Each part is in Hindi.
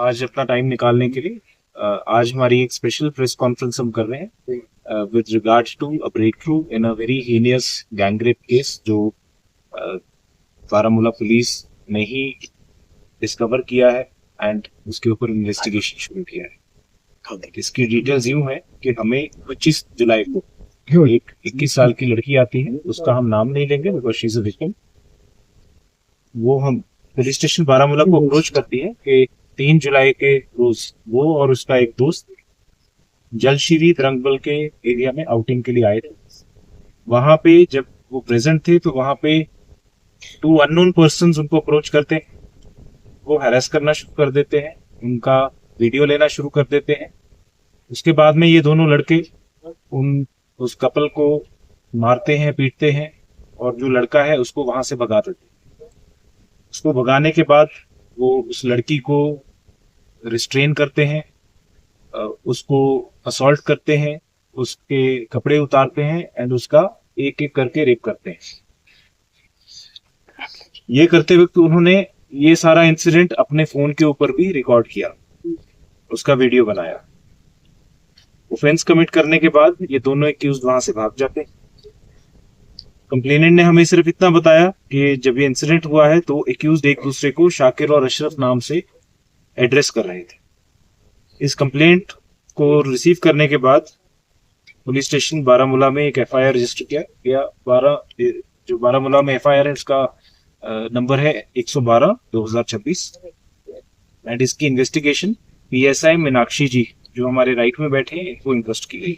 आज अपना टाइम निकालने के लिए। आज हमारी एक स्पेशल प्रेस कॉन्फ्रेंस हम कर रहे हैं with regards to a breakthrough in a very heinous gang rape case जो बारामूला पुलिस ने ही डिस्कवर किया है एंड उसके ऊपर इन्वेस्टिगेशन शुरू किया है। इसकी डिटेल्स यूं है कि हमें 25 जुलाई को एक 21 साल की लड़की आती है, उसका हम नाम नहीं लेंगे because she is a victim. वो हम पुलिस स्टेशन बारामूला को अप्रोच करती है कि 3 जुलाई के रोज वो और उसका एक दोस्त जलशीरी रंगबल के एरिया में आउटिंग के लिए आए थे। वहां पे जब वो प्रेजेंट थे तो वहां पे 2 अननोन पर्सन्स उनको अप्रोच करते हैं, वो हैरेस करना शुरू कर देते हैं, उनका वीडियो लेना शुरू कर देते हैं। उसके बाद में ये दोनों लड़के उस कपल को मारते हैं, पीटते हैं और जो लड़का है उसको वहां से भगा देते हैं। उसको भगाने के बाद वो उस लड़की को रिस्ट्रेन करते हैं, उसको असॉल्ट करते हैं, उसके कपड़े उतारते हैं एंड उसका एक एक करके रेप करते हैं। ये करते वक्त उन्होंने ये सारा इंसिडेंट अपने फोन के ऊपर भी रिकॉर्ड किया, उसका वीडियो बनाया। ऑफेंस कमिट करने के बाद ये दोनों एक्यूज्ड वहां से भाग जाते हैं। कंप्लेनेंट ने हमें सिर्फ इतना बताया कि जब ये इंसिडेंट हुआ है तो एक्यूज्ड एक दूसरे को शाकिर और अशरफ नाम से एड्रेस कर रहे थे। इस कंप्लेंट को रिसीव करने के बाद पुलिस स्टेशन बारामूला में एक एफआईआर रजिस्टर किया गया। जो बारामूला में एफआईआर है उसका नंबर है 112/2026 एंड इसकी इन्वेस्टिगेशन पीएसआई मीनाक्षी जी जो हमारे राइट में बैठे हैं इनको इंट्रस्ट की गई।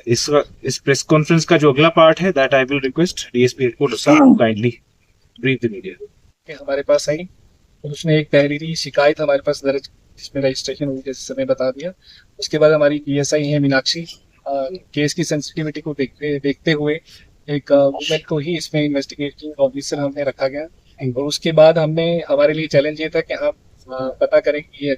इस प्रेस कॉन्फ्रेंस का जो अगला पार्ट है that I will request DSP headquarter साहब काइंडली ब्रीफ द मीडिया। हमारे पास आई और उसने एक तहरीरी शिकायत हमारे पास दर्ज जिसमें रजिस्ट्रेशन हुई जैसे समय बता दिया। उसके बाद हमारी पीएसआई है मीनाक्षी केस की सेंसिटिविटी को देखते हुए एक वुमेन को ही इसमें इन्वेस्टिगेटिंग ऑफिसर हमने रखा गया और उसके बाद हमारे लिए चैलेंज ये था कि हम पता करें कि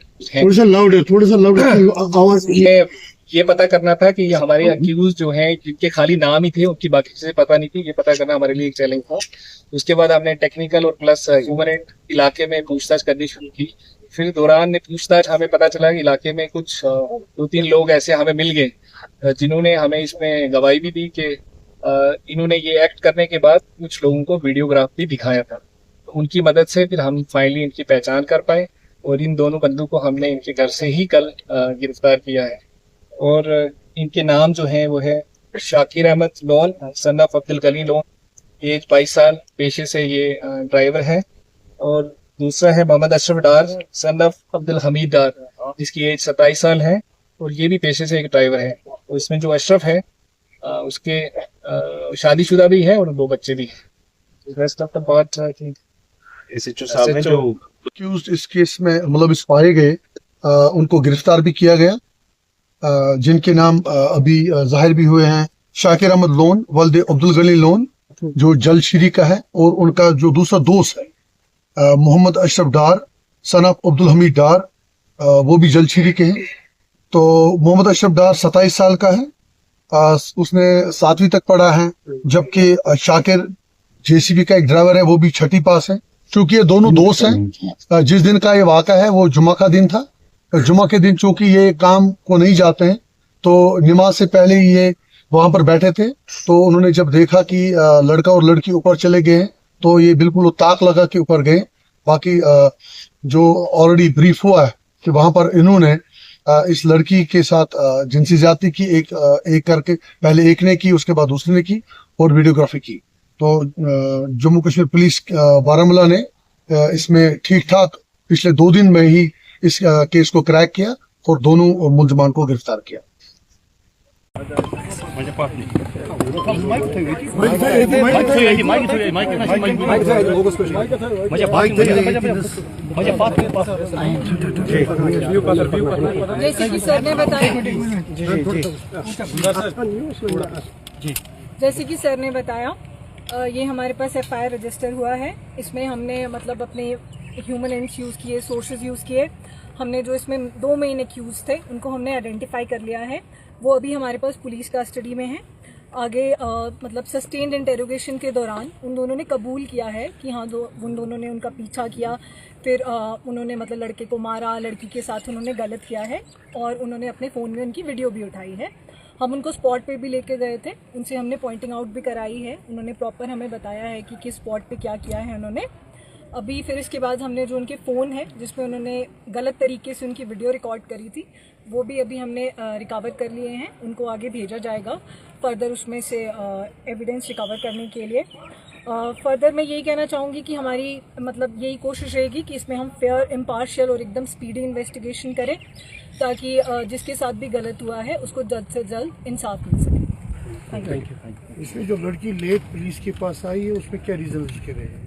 ये पता करना था कि ये हमारे अक्यूज जो हैं जिनके खाली नाम ही थे उनकी बाकी चीजें पता नहीं थी, ये पता करना हमारे लिए एक चैलेंज था। उसके बाद हमने टेक्निकल और प्लस ह्यूमन इलाके में पूछताछ करनी शुरू की। फिर दौरान में पूछताछ हमें पता चला कि इलाके में कुछ 2-3 लोग ऐसे हमें मिल गए जिन्होंने हमें इसमें गवाही भी दी कि इन्होंने ये एक्ट करने के बाद कुछ लोगों को वीडियोग्राफ भी दिखाया था। तो उनकी मदद से फिर हम फाइनली इनकी पहचान कर पाए और इन दोनों बंदों को हमने इनके घर से ही कल गिरफ्तार किया है। और इनके नाम जो हैं वो है Shakir Ahmad Lone son of Abdul Gani Lone, age 22 साल, पेशे से ये ड्राइवर है। और दूसरा है मोहम्मद अशरफ डार सन ऑफ अब्दुल हमीद डार जिसकी एज 27 साल है और ये भी पेशे से एक ड्राइवर है। और इसमें जो अशरफ है उसके शादीशुदा भी है और 2 बच्चे भी हैं। Rest of the part I think SHO साहब हैं जो एक्यूज्ड इस केस में मतलब इस पाए गए उनको गिरफ्तार भी किया गया, जिनके नाम अभी जाहिर भी हुए हैं। शाकिर अहमद लोन वल्द अब्दुल गनी लोन जो जलशीरी का है और उनका जो दूसरा दोस्त है मोहम्मद अशरफ डार सन ऑफ अब्दुल हमीद डार, वो भी जलशीरी के हैं। तो मोहम्मद अशरफ डार 27 साल का है, उसने 7वीं तक पढ़ा है, जबकि शाकिर जेसीबी का एक ड्राइवर है वो भी 6ठी पास है। क्योंकि ये दोनों दोस्त हैं, जिस दिन का ये वाक़ा है वो जुमा का दिन था। जुमा के दिन चूंकि ये काम को नहीं जाते हैं तो नमाज से पहले ही ये वहां पर बैठे थे। तो उन्होंने जब देखा कि लड़का और लड़की ऊपर चले गए हैं तो ये बिल्कुल ताक लगा के ऊपर गए। बाकी जो ऑलरेडी ब्रीफ हुआ है कि वहां पर इन्होंने इस लड़की के साथ जिनसी ज्यादती की, एक करके पहले एक ने की, उसके बाद दूसरे ने की और वीडियोग्राफी की। तो जम्मू कश्मीर पुलिस बारामूला ने इसमें ठीक ठाक पिछले 2 दिन में ही इस केस को क्रैक किया और दोनों मुलजमान को गिरफ्तार किया। जैसे कि सर ने बताया ये हमारे पास एफआईआर रजिस्टर हुआ है। इसमें हमने मतलब अपने ह्यूमन एंड्स यूज़ किए, सोर्सेज यूज़ किए। हमने जो इसमें 2 मेन एक्यूज थे उनको हमने आइडेंटिफाई कर लिया है, वो अभी हमारे पास पुलिस कस्टडी में है। आगे मतलब सस्टेन्ड इंटेरोगेशन के दौरान उन दोनों ने कबूल किया है कि हाँ उन दोनों ने उनका पीछा किया, फिर उन्होंने मतलब लड़के को मारा, लड़की के साथ उन्होंने गलत किया है और उन्होंने अपने फ़ोन में उनकी वीडियो भी उठाई है। हम उनको स्पॉट पे भी लेके गए थे, उनसे हमने पॉइंटिंग आउट भी कराई है, उन्होंने प्रॉपर हमें बताया है कि किस स्पॉट पे क्या किया है उन्होंने। अभी फिर इसके बाद हमने जो उनके फ़ोन है जिसमें उन्होंने गलत तरीके से उनकी वीडियो रिकॉर्ड करी थी, वो भी अभी हमने रिकवर कर लिए हैं, उनको आगे भेजा जाएगा फर्दर उसमें से एविडेंस रिकवर करने के लिए। फर्दर मैं यही कहना चाहूँगी कि हमारी मतलब यही कोशिश रहेगी कि इसमें हम फेयर, इम्पार्शियल और एकदम स्पीडी इन्वेस्टिगेशन करें ताकि जिसके साथ भी गलत हुआ है उसको जल्द से जल्द इंसाफ मिल सके। Thank you. इसमें जो लड़की लेट पुलिस के पास आई है उसमें क्या रीजन उसके रहे हैं?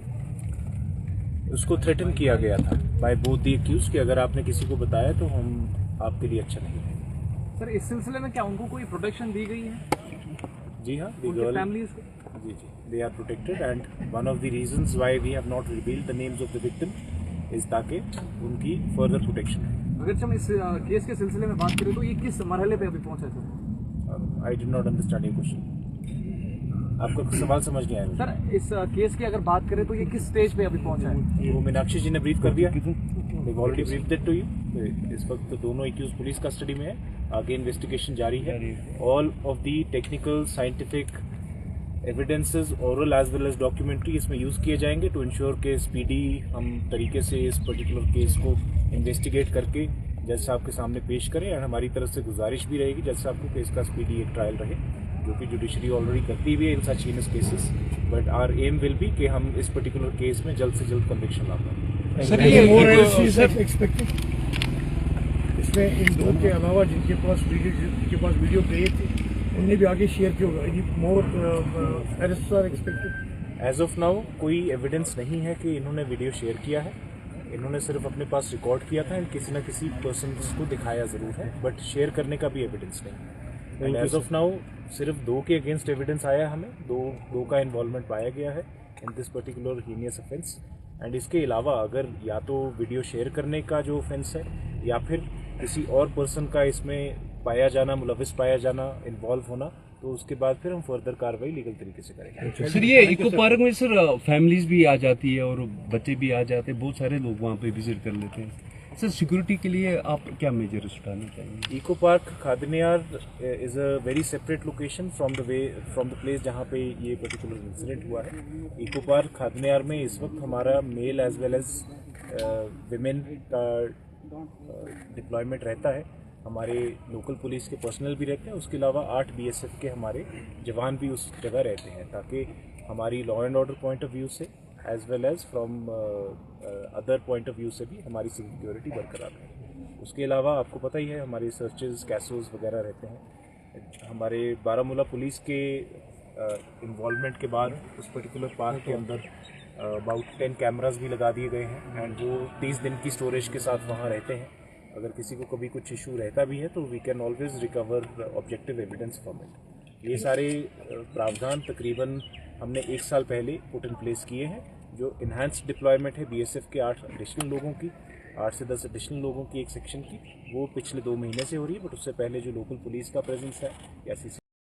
उसको थ्रेटन किया गया था बाय बोथ द एक्यूज कि अगर आपने किसी को बताया तो हम आपके लिए अच्छा नहीं है। सर इस सिलसिले में क्या उनको कोई प्रोटेक्शन दी गई है? जी हाँ, उनके फैमिलीज को? जी, they are protected and one of the reasons why we have not revealed the names of the victim is ताकि उनकी further protection है। अगर हम इस केस के सिलसिले में बात करें तो ये किस मरहले पे अभी पहुंचा है? I did not understand your question। आपका सवाल समझ नहीं आया मुझे। सर इस केस की अगर बात करें तो ये किस स्टेज पे अभी पहुंचा है? वो मीनाक्षी जी ने ब्रीफ कर दिया, they've already briefed it to you। इस वक्त तो दोनों एक्यूज पुलिस कस्टडी में है, आगे इन्वेस्टिगेशन जारी है। All of the technical scientific evidences oral as well as documentary इसमें यूज़ किए जाएंगे टू इंश्योर के स्पीडी हम तरीके से इस पर्टिकुलर केस को इन्वेस्टिगेट करके जज साहब के सामने पेश करें। और हमारी तरफ से गुजारिश भी रहेगी जज साहब को कि इसका स्पीडी एक ट्रायल रहे, जो कि जुडिशरी ऑलरेडी करती हुई है in such heinous cases, but our aim will be कि हम इस पर्टिकुलर केस में जल्द से जल्द कन्विक्शन ला पाएं। सर ये मोर एक्सपेक्टेड इसमें इन दो के अलावा जिनके पास वीडियो गए थे उन्हें भी आगे शेयर किया होगा, ये more arrest are expected? As of now कोई एविडेंस नहीं है कि इन्होंने वीडियो शेयर किया है, इन्होंने सिर्फ अपने पास रिकॉर्ड किया था एंड किसी न किसी पर्सन को दिखाया ज़रूर है, बट शेयर करने का भी एविडेंस नहीं। एंड एज ऑफ नाउ सिर्फ दो के अगेंस्ट एविडेंस आया है हमें, दो का इन्वॉल्वमेंट पाया गया है in this particular heinous offence. And इसके अलावा अगर या तो वीडियो शेयर करने का जो ऑफेंस है या फिर किसी और पर्सन का इसमें पाया जाना, मुलविस पाया जाना, इन्वॉल्व होना, तो उसके बाद फिर हम फर्दर कार्रवाई लीगल तरीके से करेंगे। सर ये इको पार्क में सर फैमिलीज भी आ जाती है और बच्चे भी आ जाते हैं, बहुत सारे लोग वहाँ पे विजिट कर लेते हैं। सर सिक्योरिटी के लिए आप क्या मेजर्स उठाने चाहिए? Eco park Khadniyar is a very separate location from the place जहाँ पे ये पर्टिकुलर इंसिडेंट हुआ है। इको पार्क खादनियार में इस वक्त हमारा male as well as women का डिप्लॉयमेंट रहता है, हमारे लोकल पुलिस के पर्सनल भी रहते हैं, उसके अलावा 8 BSF के हमारे जवान भी उस जगह रहते हैं ताकि हमारी law and order point of view से as well as from other point of view से भी हमारी सिक्योरिटी बरकरार है। उसके अलावा आपको पता ही है हमारे सर्चेज कैसोज वगैरह रहते हैं। हमारे बारामूला पुलिस के इन्वॉल्वमेंट के बाद उस पर्टिकुलर पार्क के अंदर अबाउट 10 कैमरास भी लगा दिए गए हैं एंड वो 30 दिन की स्टोरेज के साथ वहाँ रहते हैं। अगर किसी को कभी कुछ इशू रहता भी है तो we can always recover objective evidence from it. ये सारे प्रावधान तकरीबन हमने 1 साल पहले पुट इन प्लेस किए हैं। जो इन्हांस्ड डिप्लॉयमेंट है BSF के 8 एडिशनल लोगों की, 8 से 10 एडिशनल लोगों की एक सेक्शन की, वो पिछले 2 महीने से हो रही है, बट उससे पहले जो लोकल पुलिस का प्रेजेंस है या CCTV